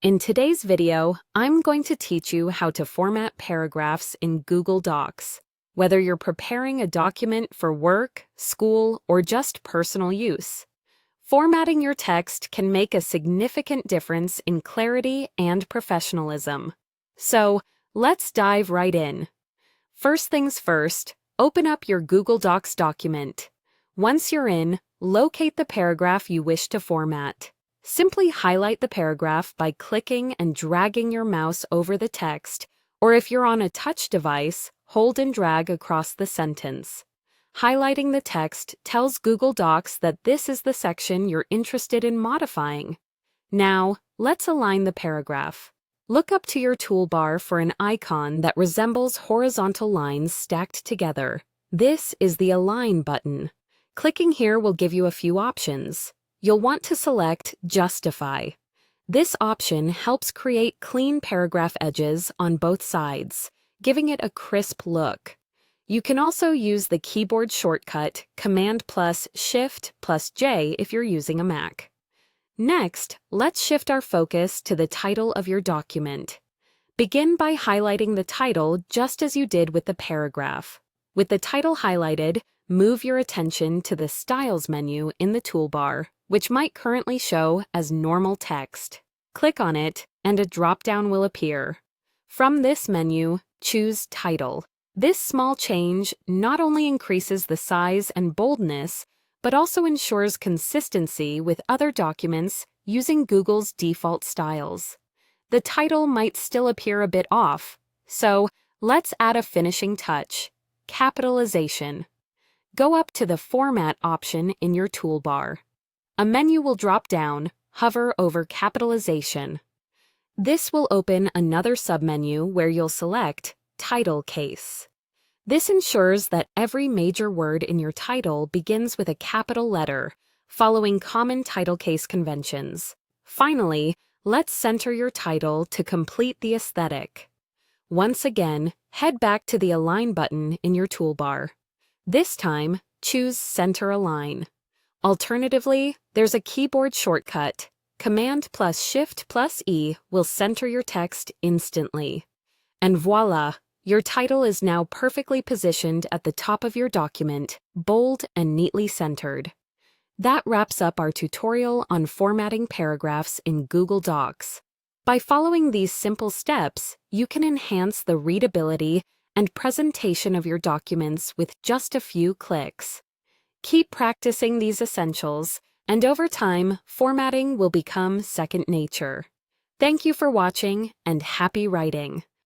In today's video, I'm going to teach you how to format paragraphs in Google Docs. Whether you're preparing a document for work, school, or just personal use, formatting your text can make a significant difference in clarity and professionalism. So, let's dive right in. First things first, open up your Google Docs document. Once you're in, locate the paragraph you wish to format. Simply highlight the paragraph by clicking and dragging your mouse over the text, or if you're on a touch device, hold and drag across the sentence. Highlighting the text tells Google Docs that this is the section you're interested in modifying. Now, let's align the paragraph. Look up to your toolbar for an icon that resembles horizontal lines stacked together. This is the Align button. Clicking here will give you a few options. You'll want to select Justify. This option helps create clean paragraph edges on both sides, giving it a crisp look. You can also use the keyboard shortcut Command+Shift+J if you're using a Mac. Next, let's shift our focus to the title of your document. Begin by highlighting the title just as you did with the paragraph. With the title highlighted, move your attention to the Styles menu in the toolbar, which might currently show as normal text. Click on it, and a drop-down will appear. From this menu, choose Title. This small change not only increases the size and boldness, but also ensures consistency with other documents using Google's default styles. The title might still appear a bit off, so let's add a finishing touch: capitalization. Go up to the Format option in your toolbar. A menu will drop down, hover over Capitalization. This will open another submenu where you'll select Title Case. This ensures that every major word in your title begins with a capital letter, following common title case conventions. Finally, let's center your title to complete the aesthetic. Once again, head back to the Align button in your toolbar. This time, choose Center Align. Alternatively, there's a keyboard shortcut. Command+Shift+E will center your text instantly. And voila, your title is now perfectly positioned at the top of your document, bold and neatly centered. That wraps up our tutorial on formatting paragraphs in Google Docs. By following these simple steps, you can enhance the readability and presentation of your documents with just a few clicks. Keep practicing these essentials, and over time, formatting will become second nature. Thank you for watching, and happy writing!